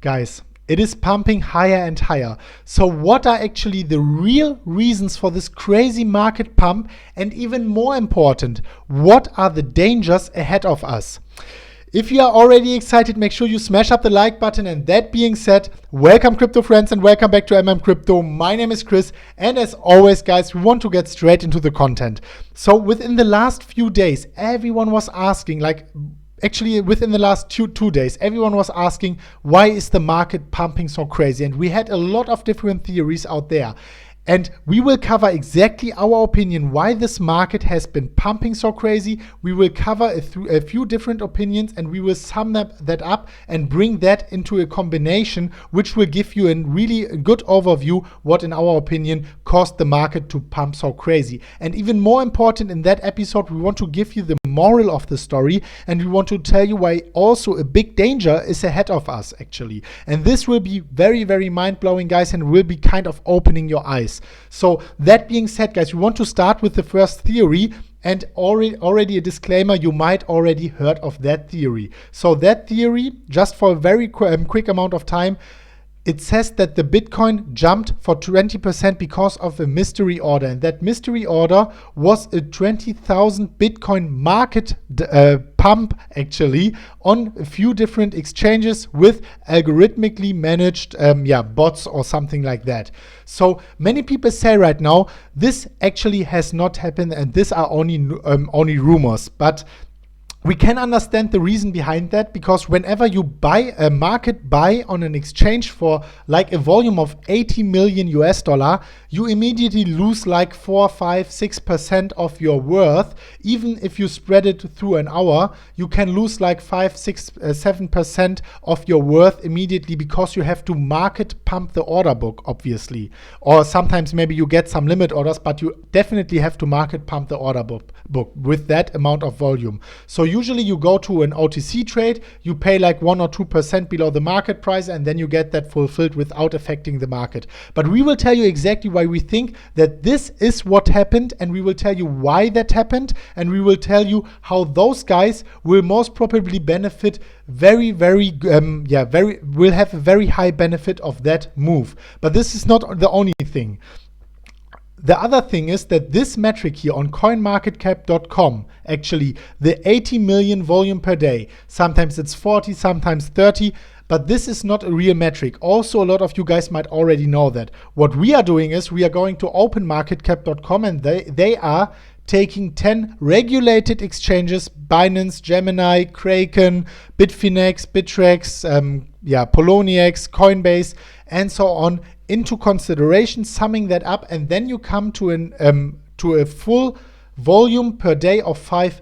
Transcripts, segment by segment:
Guys, it is pumping higher and higher. So what are actually the real reasons for this crazy market pump? And even more important, what are the dangers ahead of us? If you are already excited, make sure you smash up the like button. And that being said, welcome crypto friends and welcome back to MMCrypto. My name is Chris, and as always, guys, we want to get straight into the content. So within the last few days, everyone was asking, actually within the last two days, everyone was asking, why is the market pumping so crazy? And we had a lot of different theories out there. And we will cover exactly our opinion why this market has been pumping so crazy. We will cover a few different opinions, and we will sum that up and bring that into a combination which will give you a really good overview what, in our opinion, caused the market to pump so crazy. And even more important, in that episode, we want to give you the moral of the story, and we want to tell you why also a big danger is ahead of us, actually. And this will be very, very mind-blowing, guys, and will be kind of opening your eyes. So that being said, guys, we want to start with the first theory, and already a disclaimer, you might already heard of that theory. So that theory, just for a very quick amount of time, it says that the Bitcoin jumped for 20% because of a mystery order. And that mystery order was a 20,000 Bitcoin market pump, actually, on a few different exchanges with algorithmically managed bots or something like that. So many people say right now, this actually has not happened and these are only rumors. But we can understand the reason behind that, because whenever you buy a market buy on an exchange for like a volume of 80 million US dollar, you immediately lose like 4, 5, 6% of your worth. Even if you spread it through an hour, you can lose like 5, 6, 7% of your worth immediately, because you have to market pump the order book, obviously. Or sometimes maybe you get some limit orders, but you definitely have to market pump the order book with that amount of volume. So usually you go to an OTC trade, you pay like 1 or 2% below the market price, and then you get that fulfilled without affecting the market. But we will tell you exactly why we think that this is what happened, and we will tell you why that happened, and we will tell you how those guys will most probably benefit will have a very high benefit of that move. But this is not the only thing. The other thing is that this metric here on coinmarketcap.com, actually the 80 million volume per day, sometimes it's 40, sometimes 30, but this is not a real metric. Also, a lot of you guys might already know that. What we are doing is we are going to openmarketcap.com, and they are taking 10 regulated exchanges, Binance, Gemini, Kraken, Bitfinex, Bittrex, Poloniex, Coinbase, and so on, into consideration, summing that up, and then you come to a full volume per day of 5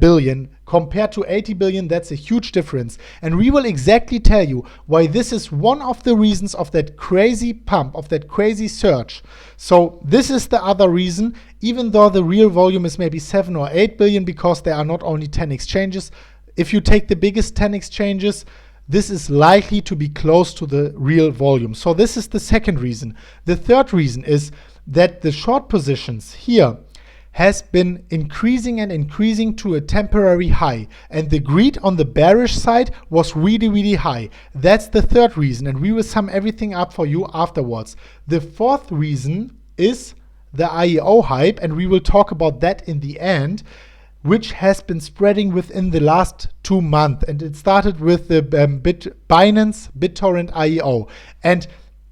billion. Compared to 80 billion, that's a huge difference. And we will exactly tell you why this is one of the reasons of that crazy pump, of that crazy surge. So this is the other reason, even though the real volume is maybe 7 or 8 billion, because there are not only 10 exchanges. If you take the biggest 10 exchanges, this is likely to be close to the real volume. So this is the second reason. The third reason is that the short positions here has been increasing and increasing to a temporary high, and the greed on the bearish side was really, really high. That's the third reason, and we will sum everything up for you afterwards. The fourth reason is the IEO hype, and we will talk about that in the end, which has been spreading within the last 2 months. And it started with the Binance BitTorrent IEO. And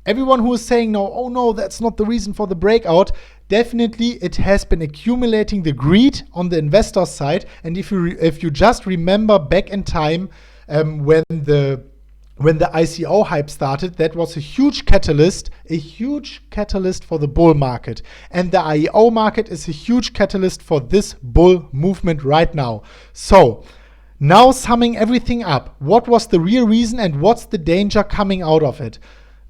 everyone who is saying, no, oh no, that's not the reason for the breakout, definitely it has been accumulating the greed on the investor side. And if you just remember back in time, when the ICO hype started, that was a huge catalyst for the bull market. And the IEO market is a huge catalyst for this bull movement right now. So now, summing everything up, what was the real reason and what's the danger coming out of it?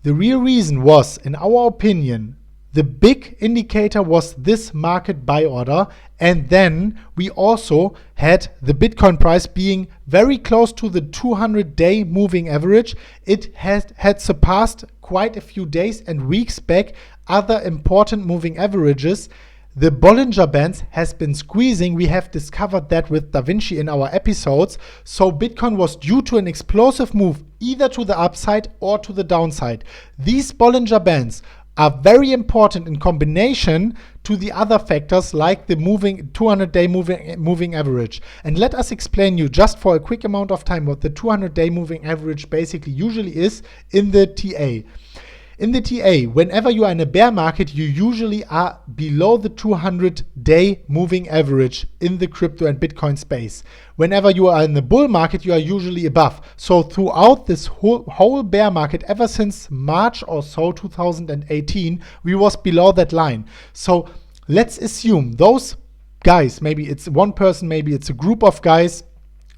The real reason was, in our opinion, the big indicator was this market buy order, and then we also had the Bitcoin price being very close to the 200-day moving average. It had surpassed quite a few days and weeks back other important moving averages. the Bollinger Bands has been squeezing. We have discovered that with Da Vinci in our episodes. So Bitcoin was due to an explosive move either to the upside or to the downside. These Bollinger Bands are very important in combination to the other factors like the 200-day moving average. And let us explain you just for a quick amount of time what the 200-day moving average basically usually is in the TA. In the TA, whenever you are in a bear market, you usually are below the 200-day moving average in the crypto and Bitcoin space. Whenever you are in the bull market, you are usually above. So throughout this whole bear market, ever since March or so 2018, we was below that line. So let's assume those guys, maybe it's one person, maybe it's a group of guys,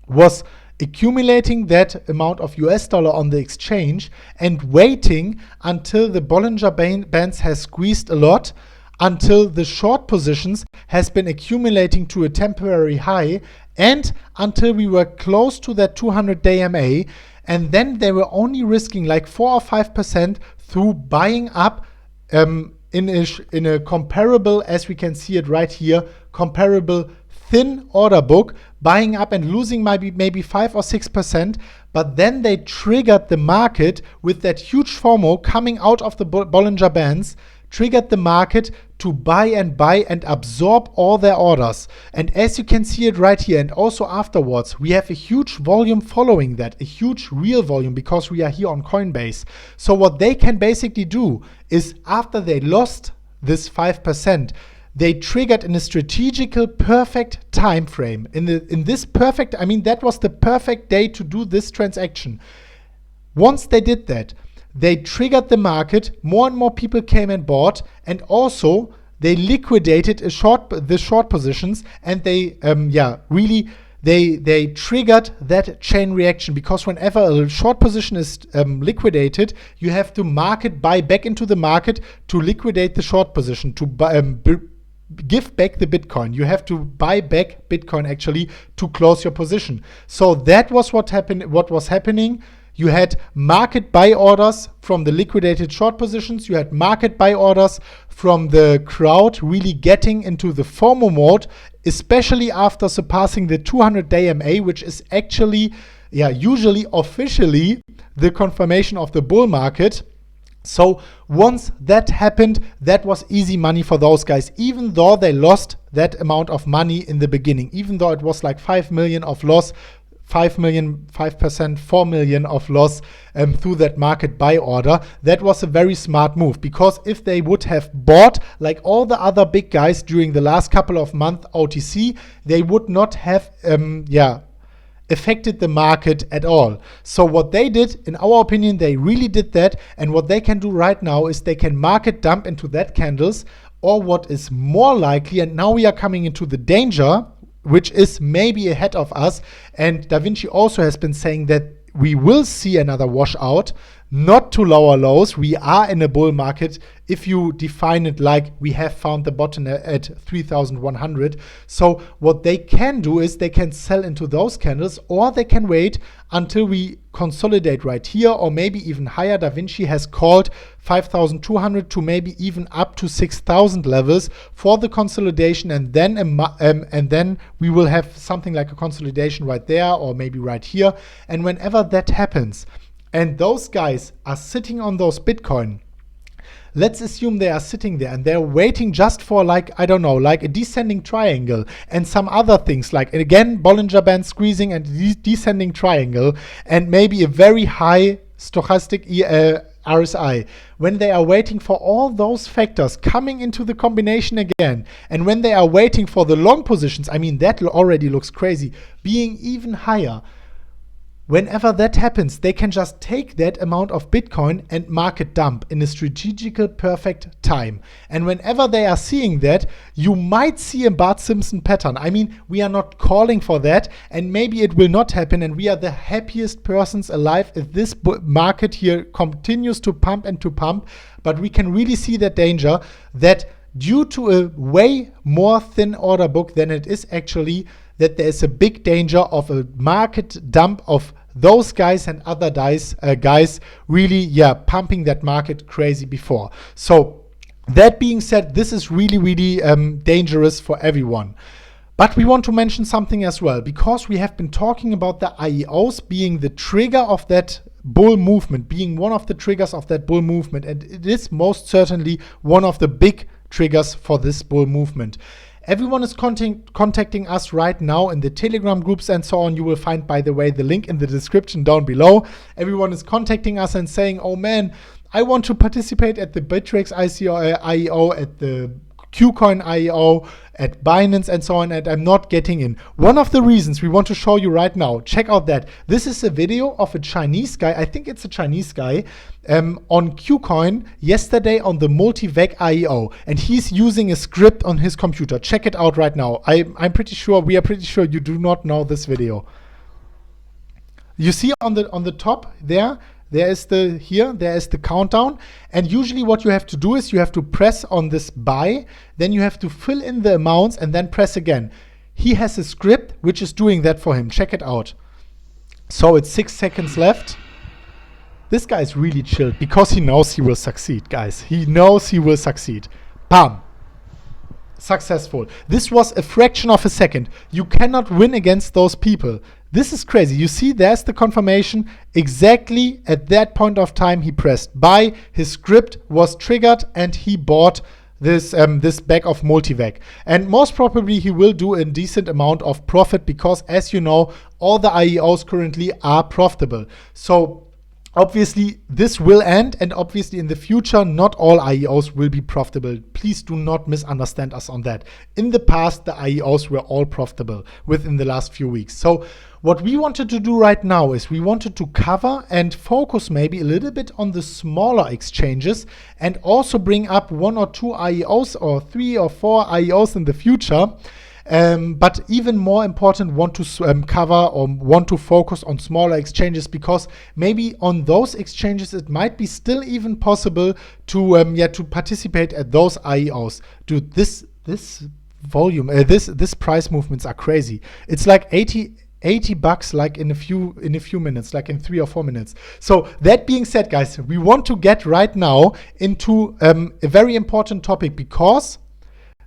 was accumulating that amount of US dollar on the exchange and waiting until the Bollinger Bands has squeezed a lot, until the short positions has been accumulating to a temporary high, and until we were close to that 200-day MA, and then they were only risking like 4 or 5% through buying up in a comparable, as we can see it right here, comparable thin order book, buying up and losing maybe 5 or 6%, but then they triggered the market with that huge FOMO coming out of the Bollinger Bands, triggered the market to buy and absorb all their orders. And as you can see it right here, and also afterwards, we have a huge volume following that, a huge real volume, because we are here on Coinbase. So what they can basically do is, after they lost this 5%, they triggered in a strategical perfect time frame. In this perfect, I mean, that was the perfect day to do this transaction. Once they did that, they triggered the market, more and more people came and bought, and also they liquidated the short positions, and they they triggered that chain reaction, because whenever a short position is liquidated, you have to buy back into the market to liquidate the short position, to give back the Bitcoin. You have to buy back Bitcoin actually to close your position. So that was what was happening. You had market buy orders from the liquidated short positions. You had market buy orders from the crowd really getting into the FOMO mode, especially after surpassing the 200-day MA, which is actually, usually officially the confirmation of the bull market. So once that happened, that was easy money for those guys, even though they lost that amount of money in the beginning, even though it was like 5 million of loss, 5 million, 5%, 4 million of loss through that market buy order. That was a very smart move, because if they would have bought like all the other big guys during the last couple of months OTC, they would not have affected the market at all. So what they did, in our opinion, they really did that. And what they can do right now is they can market dump into that candles, or what is more likely, and now we are coming into the danger, which is maybe ahead of us. And Da Vinci also has been saying that we will see another washout, not to lower lows. We are in a bull market if you define it like we have found the bottom at 3,100. So what they can do is they can sell into those candles, or they can wait until we consolidate right here, or maybe even higher. Da Vinci has called 5,200 to maybe even up to 6,000 levels for the consolidation, and then we will have something like a consolidation right there, or maybe right here. And whenever that happens, and those guys are sitting on those Bitcoin, let's assume they are sitting there and they're waiting just for like, I don't know, like a descending triangle and some other things, like again, Bollinger Band squeezing and descending triangle, and maybe a very high stochastic RSI. When they are waiting for all those factors coming into the combination again, and when they are waiting for the long positions, I mean, that already looks crazy, being even higher. Whenever that happens, they can just take that amount of Bitcoin and market dump in a strategical perfect time. And whenever they are seeing that, you might see a Bart Simpson pattern. I mean, we are not calling for that, and maybe it will not happen, and we are the happiest persons alive if this market here continues to pump and to pump. But we can really see that danger, that due to a way more thin order book than it is actually, that there is a big danger of a market dump of those guys and other guys really pumping that market crazy before. So That being said, this is really, really dangerous for everyone. But we want to mention something as well, because we have been talking about the IEOs being the trigger of that bull movement, being one of the triggers of that bull movement. And it is most certainly one of the big triggers for this bull movement. Everyone is contacting us right now in the Telegram groups and so on. You will find, by the way, the link in the description down below. Everyone is contacting us and saying, oh man, I want to participate at the Bittrex IEO, at the Qcoin IEO, at Binance and so on, and I'm not getting in. One of the reasons we want to show you right now, check out that. This is a video of a Chinese guy, I think it's a Chinese guy, on Qcoin yesterday on the Multi-Vec IEO, and he's using a script on his computer. Check it out right now. I'm pretty sure, we are pretty sure you do not know this video. You see on the top there is the countdown, and usually what you have to do is you have to press on this buy, then you have to fill in the amounts and then press again. He has a script which is doing that for him. Check it out. So it's 6 seconds left. This guy is really chilled because he knows he will succeed, guys. He knows he will succeed. Bam. Successful. This was a fraction of a second. You cannot win against those people. This is crazy. You see, there's the confirmation. Exactly at that point of time, he pressed buy. His script was triggered, and he bought this bag of Multi-Vec. And most probably, he will do a decent amount of profit because, as you know, all the IEOs currently are profitable. So obviously, this will end, and obviously in the future, not all IEOs will be profitable. Please do not misunderstand us on that. In the past, the IEOs were all profitable within the last few weeks. So what we wanted to do right now is we wanted to cover and focus maybe a little bit on the smaller exchanges, and also bring up 1 or 2 IEOs or 3 or 4 IEOs in the future. But even more important, want to cover or want to focus on smaller exchanges, because maybe on those exchanges it might be still even possible to participate at those IEOs. Dude, this volume, this price movements are crazy. It's like 80 bucks like in a few minutes, like in 3 or 4 minutes. So that being said, guys, we want to get right now into a very important topic, because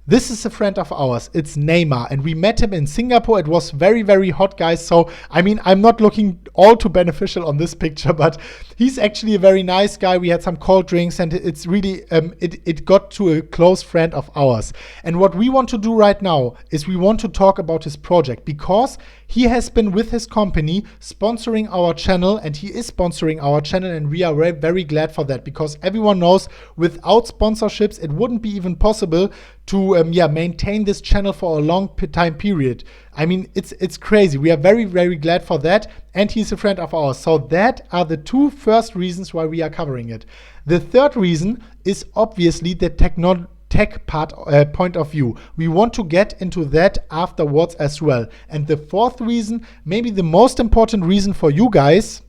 this is a friend of ours. It's Neymar, and we met him in Singapore. It was very, very hot, guys. So, I mean, I'm not looking all too beneficial on this picture, but he's actually a very nice guy. We had some cold drinks, and it's really, it got to a close friend of ours. And what we want to do right now is we want to talk about his project, because he has been with his company sponsoring our channel, and he is sponsoring our channel, and we are very, very glad for that, because everyone knows without sponsorships, it wouldn't be even possible to maintain this channel for a long time period. I mean, it's crazy. We are very, very glad for that, and he's a friend of ours. So that are the 2 first reasons why we are covering it. The third reason is obviously the tech point of view. We want to get into that afterwards as well. And the fourth reason, maybe the most important reason for you guys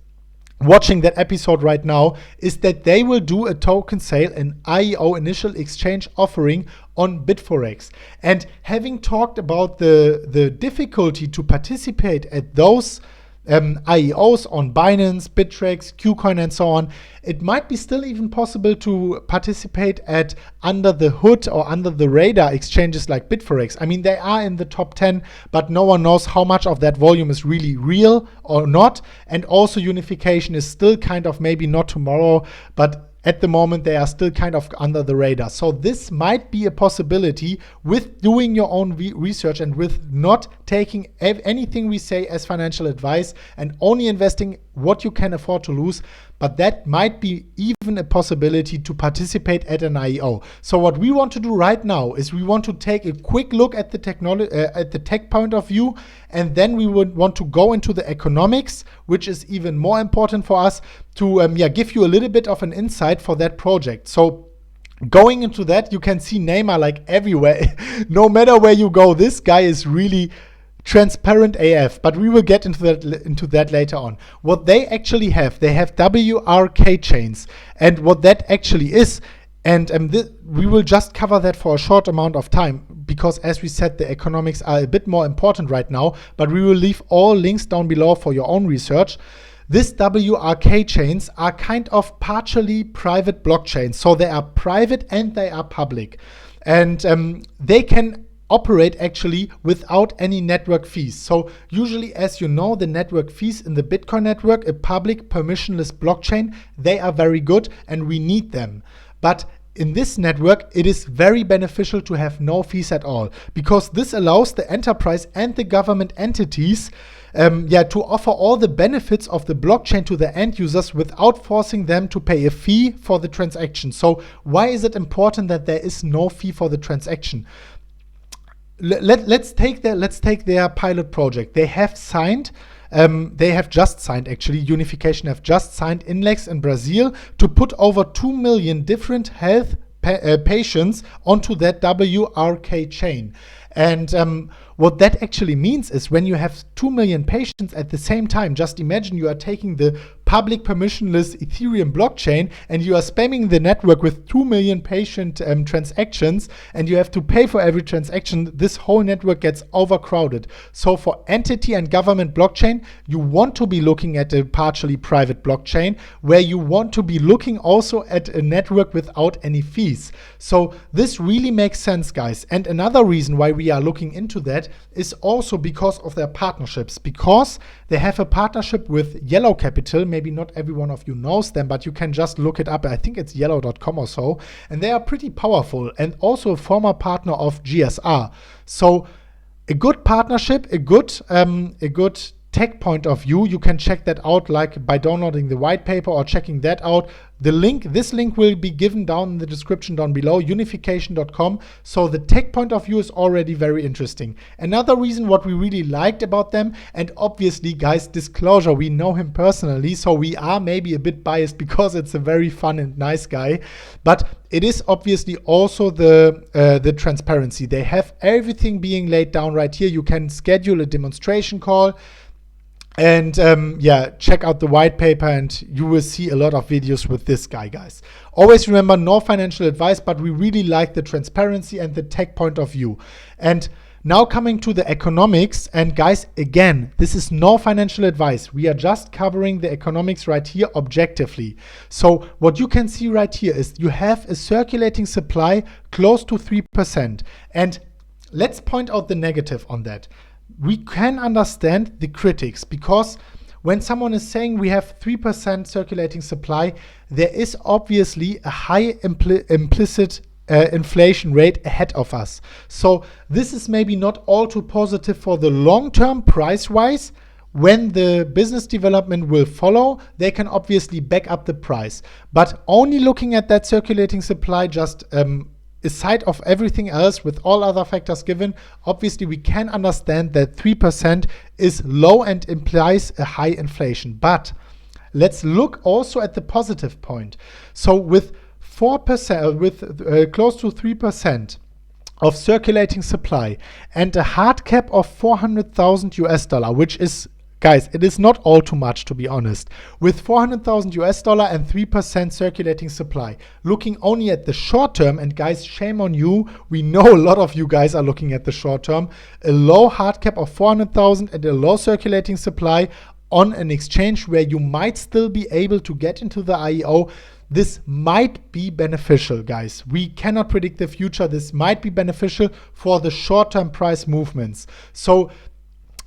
watching that episode right now, is that they will do a token sale, an IEO initial exchange offering on Bitforex. And having talked about the difficulty to participate at those IEOs on Binance, Bittrex, Qcoin, and so on, it might be still even possible to participate at under the hood or under the radar exchanges like Bitforex. I mean, they are in the top 10, but no one knows how much of that volume is really real or not. And also Unification is still kind of maybe not tomorrow, but at the moment they are still kind of under the radar. So this might be a possibility with doing your own research and with not taking anything we say as financial advice and only investing what you can afford to lose. But that might be even a possibility to participate at an IEO. So what we want to do right now is we want to take a quick look at the technology, at the tech point of view, and then we would want to go into the economics, which is even more important for us to give you a little bit of an insight for that project. So going into that, you can see Neymar like everywhere. No matter where you go, this guy is really transparent AF, but we will get into that later on. What they actually have, they have WRK chains, and what that actually is, and we will just cover that for a short amount of time, because as we said, the economics are a bit more important right now, but we will leave all links down below for your own research. These WRK chains are kind of partially private blockchains. So they are private and they are public. And they can operate actually without any network fees. So usually, as you know, the network fees in the Bitcoin network, a public permissionless blockchain, they are very good and we need them. But in this network, it is very beneficial to have no fees at all, because this allows the enterprise and the government entities to offer all the benefits of the blockchain to the end users without forcing them to pay a fee for the transaction. So why is it important that there is no fee for the transaction? Let's take their pilot project. They have just signed actually, Unification have just signed Inlex in Brazil to put over 2 million different health patients onto that WRK chain. And what that actually means is when you have 2 million patients at the same time, just imagine you are taking the public permissionless Ethereum blockchain and you are spamming the network with 2 million patient transactions, and you have to pay for every transaction. This whole network gets overcrowded. So for entity and government blockchain, you want to be looking at a partially private blockchain where you want to be looking also at a network without any fees. So this really makes sense, guys. And another reason why we are looking into that is also because of their partnerships, because they have a partnership with Yellow Capital. Maybe not every one of you knows them, but you can just look it up. I think it's yellow.com or so. And they are pretty powerful and also a former partner of GSR. So a good partnership, a good tech point of view. You can check that out like by downloading the white paper or checking that out. This link will be given down in the description down below, unification.com. So the tech point of view is already very interesting. Another reason what we really liked about them, and obviously, guys, disclosure, we know him personally, so we are maybe a bit biased because it's a very fun and nice guy, but it is obviously also the transparency. They have everything being laid down right here. You can schedule a demonstration call. And check out the white paper and you will see a lot of videos with this guy, guys. Always remember, no financial advice, but we really like the transparency and the tech point of view. And now coming to the economics, and guys, again, this is no financial advice. We are just covering the economics right here objectively. So what you can see right here is you have a circulating supply close to 3%. And let's point out the negative on that. We can understand the critics, because when someone is saying we have 3% circulating supply, there is obviously a high implicit inflation rate ahead of us. So this is maybe not all too positive for the long-term price-wise. When the business development will follow, they can obviously back up the price. But only looking at that circulating supply, just aside of everything else, with all other factors given, obviously we can understand that 3% is low and implies a high inflation. But let's look also at the positive point. So with 4%, with close to 3% of circulating supply and a hard cap of 400,000 US dollar, which is, guys, it is not all too much, to be honest. With 400,000 US dollar and 3% circulating supply, looking only at the short term, and guys, shame on you, we know a lot of you guys are looking at the short term, a low hard cap of 400,000 and a low circulating supply on an exchange where you might still be able to get into the IEO, this might be beneficial, guys. We cannot predict the future. This might be beneficial for the short-term price movements. So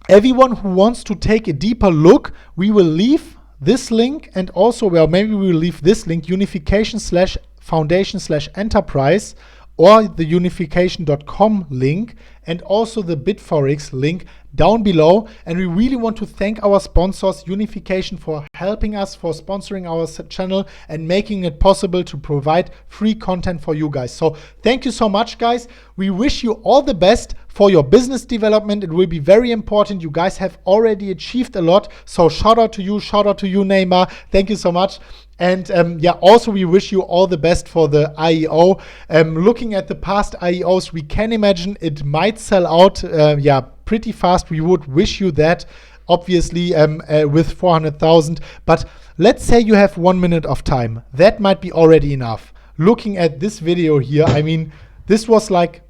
everyone who wants to take a deeper look, we will leave this link, and also, well, maybe we will leave this link, unification/foundation/enterprise, or the unification.com link, and also the Bitforex link down below. And we really want to thank our sponsors, Unification, for helping us, for sponsoring our channel and making it possible to provide free content for you guys. So thank you so much, guys. We wish you all the best for your business development. It will be very important. You guys have already achieved a lot. So shout out to you, Neymar. Thank you so much. And also we wish you all the best for the IEO. Looking at the past IEOs, we can imagine it might sell out pretty fast. We would wish you that, obviously, with 400,000. But let's say you have 1 minute of time. That might be already enough. Looking at this video here, I mean, this was like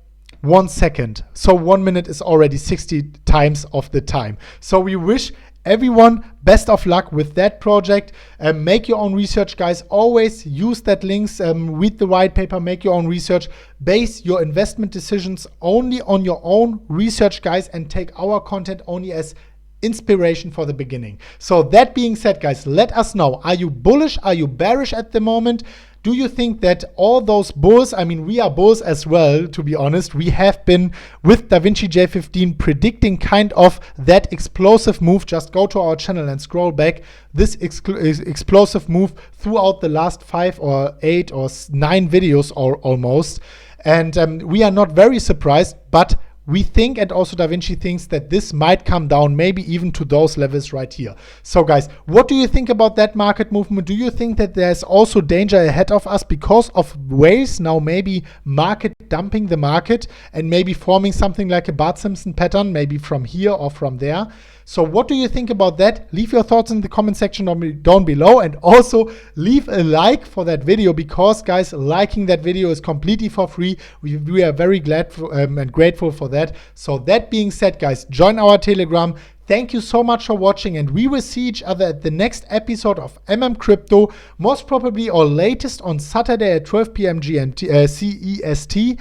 1 second. So 1 minute is already 60 times of the time. So we wish everyone, best of luck with that project. Make your own research, guys. Always use that links, read the white paper, make your own research, base your investment decisions only on your own research, guys, and take our content only as inspiration for the beginning. So that being said, guys, let us know. Are you bullish? Are you bearish at the moment? Do you think that all those bulls, I mean, we are bulls as well, to be honest. We have been with DaVinci J15 predicting kind of that explosive move. Just go to our channel and scroll back. This explosive move throughout the last 5 or 8 or 9 videos almost. And we are not very surprised, but we think, and also DaVinci thinks, that this might come down maybe even to those levels right here. So guys, what do you think about that market movement? Do you think that there's also danger ahead of us because of waves now maybe market dumping the market and maybe forming something like a Bart Simpson pattern, maybe from here or from there? So what do you think about that? Leave your thoughts in the comment section down below, and also leave a like for that video, because guys, liking that video is completely for free. We are very glad and grateful for that. So that being said, guys, join our Telegram. Thank you so much for watching, and we will see each other at the next episode of MMCrypto, most probably or latest on Saturday at 12 p.m. CEST.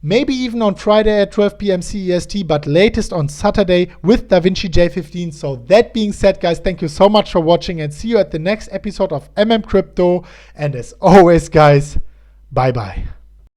Maybe even on Friday at 12 p.m. CEST, but latest on Saturday with DaVinci J15. So that being said, guys, thank you so much for watching, and see you at the next episode of MMCrypto. And as always, guys, bye-bye.